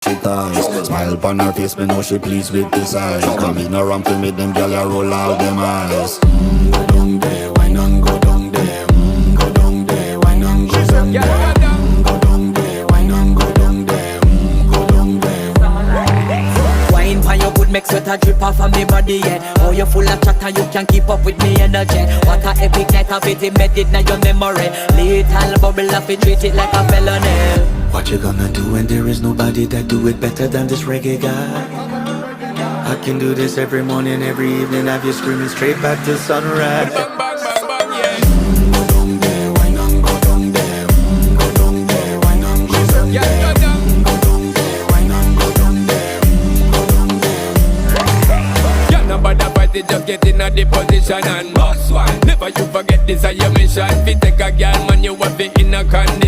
watch it eyes. Smile upon her face, me know she pleased with this eyes. Come in around to make them gyal a roll out them eyes. Go down there, why not go down there? Go down there, why not go down there? Go down there, why not go down there? Go down there. Wine pan your good, make sweat a drip off of me body, yeah. Oh, you full of chatter, you can't keep up with me energy. What a epic night of it, embedded in your memory. Little bubble of it, treat it like a felony. What you gonna do when there is nobody that do it better than this reggae guy? I can do this every morning, every evening, have you screaming straight back to sunrise. Go down there, why not go down there? Go down there, why not go down there? Go down there, why not go down there? Go down there. Can't nobody fight it, just get in a the position and boss one. Never you forget this is your mission. If you take a girl, man, you have it in a condition.